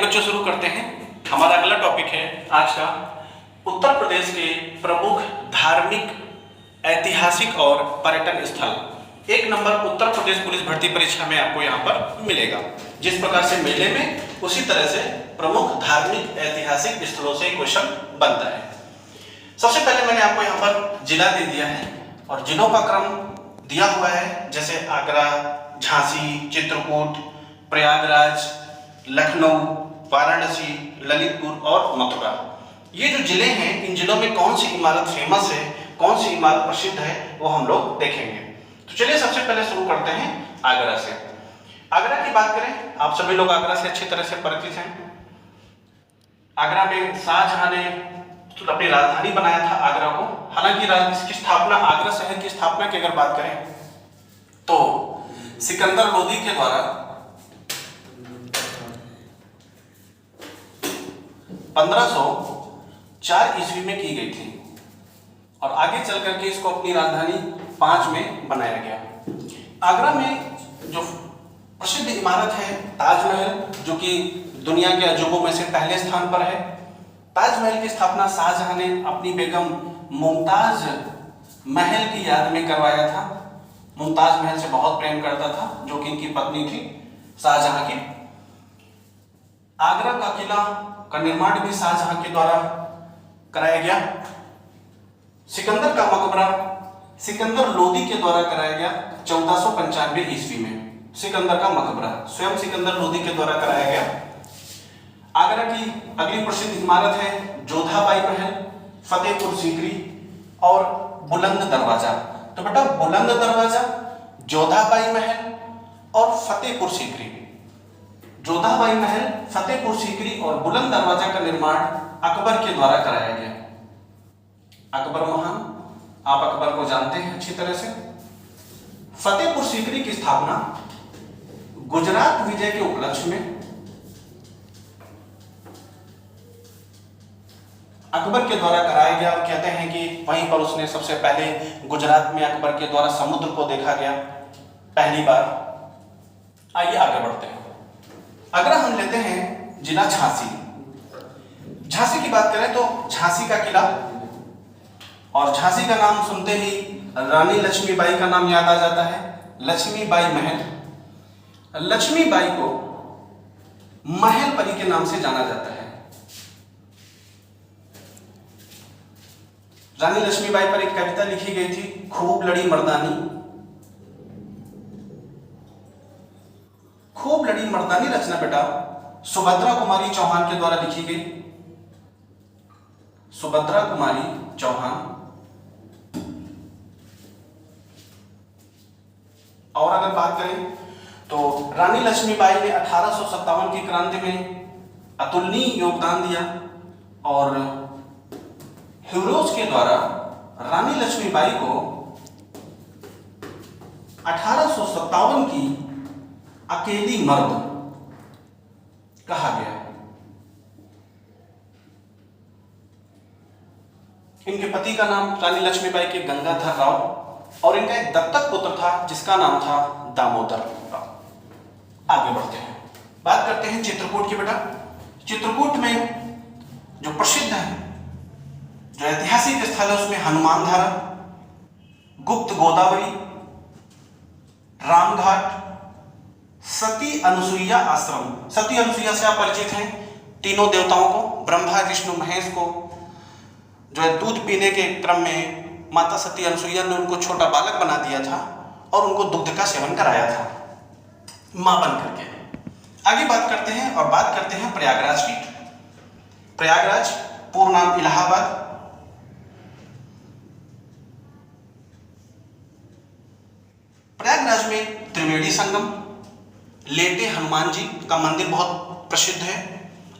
बच्चों शुरू करते हैं। हमारा अगला टॉपिक है आज का उत्तर प्रदेश के प्रमुख धार्मिक, ऐतिहासिक और पर्यटन स्थल। एक नंबर उत्तर प्रदेश पुलिस भर्ती परीक्षा में आपको यहाँ पर मिलेगा। जिस प्रकार से मेले में, उसी तरह से प्रमुख धार्मिक ऐतिहासिक स्थलों से क्वेश्चन बनता है। सबसे पहले मैंने आपको यहाँ पर जिला दे दिया है और जिलों का क्रम दिया हुआ है, जैसे आगरा, झांसी, चित्रकूट, प्रयागराज, लखनऊ, वाराणसी, ललितपुर और मथुरा। ये जो जिले हैं, इन जिलों में कौन सी इमारत फेमस है, कौन सी इमारत प्रसिद्ध है, वो हम लोग देखेंगे। तो चलिए सबसे पहले शुरू करते हैं आगरा से। आगरा की बात करें, आप सभी लोग आगरा से अच्छी तरह से परिचित हैं। आगरा में शाहजहां ने अपनी राजधानी बनाया था आगरा को। हालांकि इसकी स्थापना, आगरा शहर की स्थापना की अगर बात करें तो सिकंदर लोदी के द्वारा 1504 ईस्वी में की गई थी और आगे चल करके इसको अपनी राजधानी 5 में बनाया गया। आगरा में जो प्रसिद्ध इमारत है ताजमहल, जो कि दुनिया के अजूबों में से पहले स्थान पर है। ताजमहल की स्थापना शाहजहां ने अपनी बेगम मुमताज महल की याद में करवाया था। मुमताज महल से बहुत प्रेम करता था, जो कि इनकी पत्नी थी शाहजहां की। आगरा का किला का निर्माण भी शाहजहां के द्वारा कराया गया। सिकंदर का मकबरा सिकंदर लोदी के द्वारा कराया गया 1495 ईस्वी में। सिकंदर का मकबरा स्वयं सिकंदर लोदी के द्वारा कराया गया। आगरा की अगली प्रसिद्ध इमारत है जोधाबाई महल, फतेहपुर सीकरी और बुलंद दरवाजा। तो बेटा बुलंद दरवाजा, जोधाबाई महल और फतेहपुर सीकरी। जोधाबाई महल, फतेहपुर सीकरी और बुलंद दरवाजा का निर्माण अकबर के द्वारा कराया गया। अकबर महान, आप अकबर को जानते हैं अच्छी तरह से। फतेहपुर सीकरी की स्थापना गुजरात विजय के उपलक्ष्य में अकबर के द्वारा कराया गया और कहते हैं कि वहीं पर उसने सबसे पहले गुजरात में अकबर के द्वारा समुद्र को देखा गया पहली बार। आइए आगे बढ़ते हैं। अगर हम लेते हैं जिला झांसी। झांसी की बात करें तो झांसी का किला, और झांसी का नाम सुनते ही रानी लक्ष्मीबाई का नाम याद आ जाता है। लक्ष्मीबाई महल। लक्ष्मीबाई को महल परी के नाम से जाना जाता है। रानी लक्ष्मीबाई पर एक कविता लिखी गई थी, खूब लड़ी मर्दानी। खूब लड़ी मर्दानी रचना बेटा सुभद्रा कुमारी चौहान के द्वारा लिखी गई। सुभद्रा कुमारी चौहान। और अगर बात करें तो रानी लक्ष्मीबाई ने 1857 की क्रांति में अतुलनीय योगदान दिया और हिरोज के द्वारा रानी लक्ष्मीबाई को 1857 की अकेली मर्द कहा गया। इनके पति का नाम रानी लक्ष्मीबाई के गंगाधर राव और इनका एक दत्तक पुत्र था जिसका नाम था दामोदर। आगे बढ़ते हैं, बात करते हैं चित्रकूट की बेटा। चित्रकूट में जो प्रसिद्ध है, जो ऐतिहासिक स्थल है, उसमें हनुमान धारा, गुप्त गोदावरी, रामघाट, सती अनुसुईया आश्रम। सती अनुसुईया से आप परिचित हैं। तीनों देवताओं को, ब्रह्मा विष्णु महेश को जो है दूध पीने के क्रम में माता सती अनुसुईया ने उनको छोटा बालक बना दिया था और उनको दुग्ध का सेवन कराया था मां बन करके। आगे बात करते हैं और बात करते हैं प्रयागराज की। प्रयागराज पूर्ण नाम इलाहाबाद। प्रयागराज में त्रिवेणी संगम, लेटे हनुमान जी का मंदिर बहुत प्रसिद्ध है,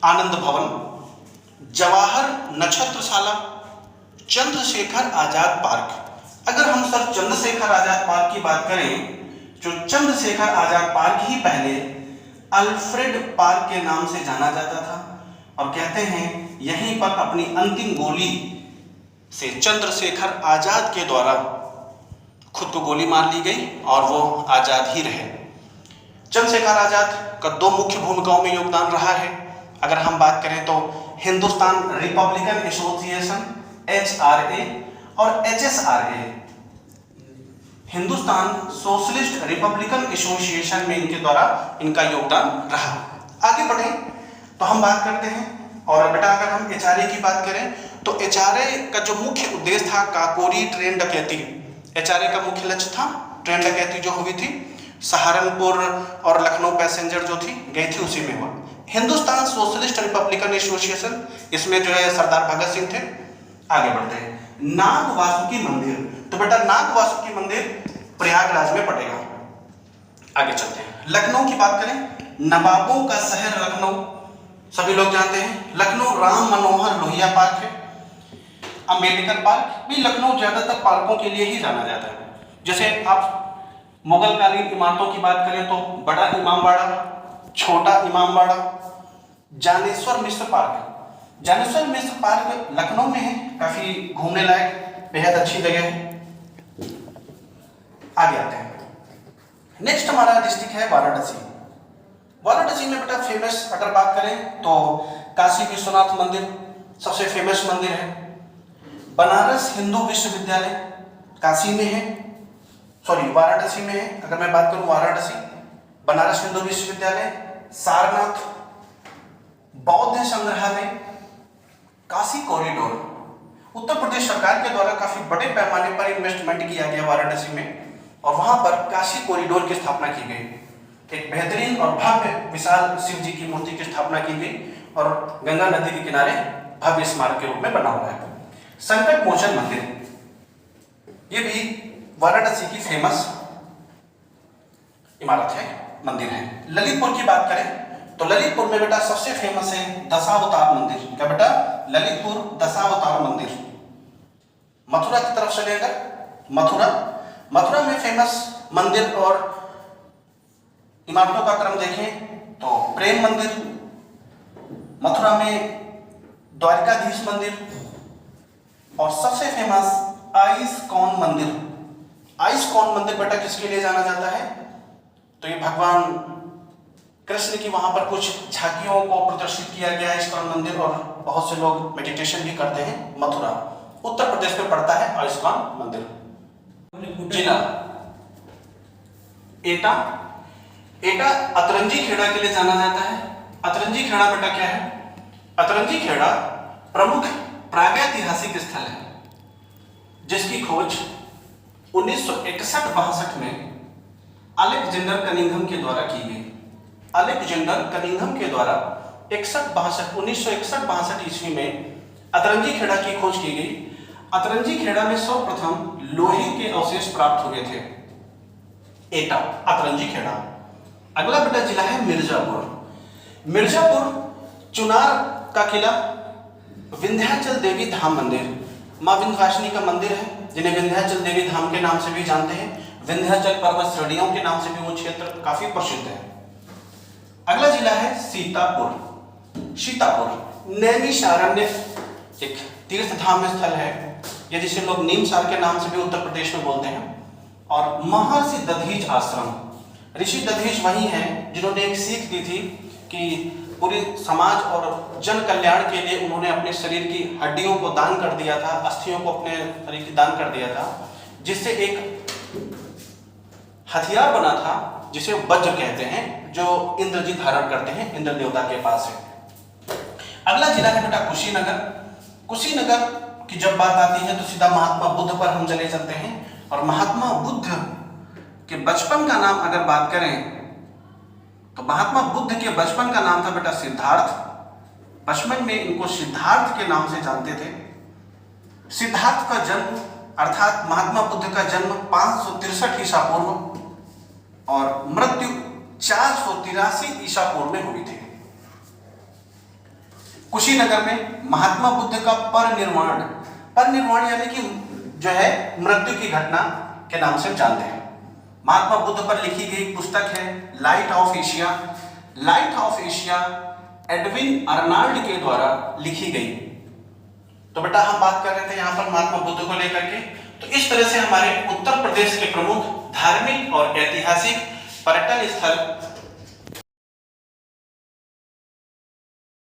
आनंद भवन, जवाहर नक्षत्रशाला, चंद्रशेखर आजाद पार्क। अगर हम सर चंद्रशेखर आजाद पार्क की बात करें, जो चंद्रशेखर आजाद पार्क ही पहले अल्फ्रेड पार्क के नाम से जाना जाता था और कहते हैं यहीं पर अपनी अंतिम गोली से चंद्रशेखर आजाद के द्वारा खुद को गोली मार ली गई और वो आजाद ही रहे। चंद्रशेखर आजाद का 2 मुख्य भूमिकाओं में योगदान रहा है। अगर हम बात करें तो हिंदुस्तान रिपब्लिकन एसोसिएशन HRA और HSRA, Hindustan socialist Republican association में इनके द्वारा इनका योगदान रहा। आगे बढ़े तो हम बात करते हैं। और बेटा अगर हम HRA की बात करें तो HRA का जो मुख्य उद्देश्य था काकोरी ट्रेन डकैती, HRA का मुख्य लक्ष्य था ट्रेन डकैती जो हुई थी सहारनपुर और लखनऊ पैसेंजर जो थी गई थी उसी में हुआ। हिंदुस्तान सोशलिस्ट रिपब्लिकन एसोसिएशन, इसमें जो है सरदार भगत सिंह थे। आगे बढ़ते हैं। नाग वासुकी मंदिर, तो बेटा नाग वासुकी मंदिर प्रयागराज में पड़ेगा। आगे चलते हैं। लखनऊ की बात करें, नवाबों का शहर लखनऊ सभी लोग जानते हैं। लखनऊ राम मनोहर लोहिया पार्क है। अम्बेडकर पार्क भी लखनऊ ज्यादातर पार्कों के लिए ही जाना जाता है। जैसे आप मुगल कालीन इमारतों की बात करें तो बड़ा इमामबाड़ा, छोटा इमामबाड़ा, जानेश्वर मिश्र पार्क। जानेश्वर मिश्र पार्क लखनऊ में है, काफी घूमने लायक बेहद अच्छी जगह है। आगे आते हैं। नेक्स्ट हमारा डिस्ट्रिक्ट है वाराणसी। वाराणसी में बेटा फेमस अगर बात करें तो काशी विश्वनाथ मंदिर सबसे फेमस मंदिर है। बनारस हिंदू विश्वविद्यालय काशी में है, सॉरी वाराणसी में है। अगर मैं बात करूं वाराणसी, बनारस हिंदू विश्वविद्यालय, सारनाथ, बौद्ध संग्रहालय, काशी कॉरिडोर। उत्तर प्रदेश सरकार के द्वारा काफी बड़े पैमाने पर इन्वेस्टमेंट किया गया वाराणसी में और वहां पर काशी कॉरिडोर की स्थापना की गई। एक बेहतरीन और भव्य विशाल शिव जी की मूर्ति की स्थापना की गई और गंगा नदी के किनारे भव्य स्मारक के रूप में बना हुआ है। संकट मोचन मंदिर, ये भी वाराणसी की फेमस इमारत है, मंदिर है। ललितपुर की बात करें तो ललितपुर में बेटा सबसे फेमस है दशावतार मंदिर। क्या बेटा? ललितपुर दशावतार मंदिर। मथुरा की तरफ चले अगर, मथुरा में फेमस मंदिर और इमारतों का क्रम देखें तो प्रेम मंदिर, मथुरा में द्वारकाधीश मंदिर और सबसे फेमस आइस्कॉन मंदिर। आइस्कॉन मंदिर बेटा किसके लिए जाना जाता है? तो ये भगवान कृष्ण की वहां पर कुछ झांकियों को प्रदर्शित किया गया है इस्कॉन मंदिर और बहुत से लोग मेडिटेशन भी करते हैं। मथुरा उत्तर प्रदेश में पड़ता है आइस्कॉन मंदिर। जिला एटा, एटा अतरंजी खेड़ा के लिए जाना जाता है। अतरंजी खेड़ा बेटा क्या है? अतरंजी खेड़ा प्रमुख प्रागैतिहासिक स्थल है जिसकी खोज 1961-62 में अलेक्जेंडर कनिंघम के द्वारा की गई। अलेक्जेंडर कनिंघम के द्वारा 1961-62 ईस्वी में अतरंजी खेड़ा की खोज की गई। अतरंजी खेड़ा में सर्वप्रथम लोहे के अवशेष प्राप्त हुए थे। एटा अतरंजी खेड़ा। अगला बेटा जिला है मिर्जापुर। मिर्जापुर चुनार का किला, विंध्याचल देवी धाम मंदिर, मां विंध्यवासिनी का मंदिर है जिन्हें विंध्याचल देवी धाम के नाम से भी जानते हैं। विंध्याचल पर्वत श्रेणियों के नाम से भी वो क्षेत्र काफी प्रसिद्ध है। अगला जिला है सीतापुर। सीतापुर नैमिषारण्य एक तीर्थ धाम स्थल है, या जिसे लोग नीमसार के नाम से भी उत्तर प्रदेश में बोलते हैं। और महर्षि दधीच आश्रम, ऋषि दधीच वही हैं जिन्होंने एक सीख दी थी कि पूरे समाज और जन कल्याण के लिए उन्होंने अपने शरीर की हड्डियों को दान कर दिया था, अस्थियों को अपने शरीर की दान कर दिया था, जिससे एक हथियार बना था जिसे वज्र कहते हैं, जो इंद्र जी धारण करते हैं, इंद्र देवता के पास है। अगला जिला है बेटा कुशीनगर। कुशीनगर की जब बात आती है तो सीधा महात्मा बुद्ध पर हम चले चलते हैं। और महात्मा बुद्ध के बचपन का नाम अगर बात करें तो महात्मा बुद्ध के बचपन का नाम था बेटा सिद्धार्थ। बचपन में इनको सिद्धार्थ के नाम से जानते थे। सिद्धार्थ का जन्म अर्थात महात्मा बुद्ध का जन्म 563 ईसा पूर्व और मृत्यु 483 ईसा पूर्व में हुई थी। कुशीनगर में महात्मा बुद्ध का परिनिर्वाण यानी कि जो है मृत्यु की घटना के नाम से जानते हैं। महात्मा बुद्ध पर लिखी गई पुस्तक है light of Asia. Light of Asia Edwin Arnold के द्वारा लिखी गई। तो बेटा हम बात कर रहे थे यहाँ पर महात्मा बुद्ध को लेकर के। तो इस तरह से हमारे उत्तर प्रदेश के प्रमुख धार्मिक और ऐतिहासिक पर्यटन स्थल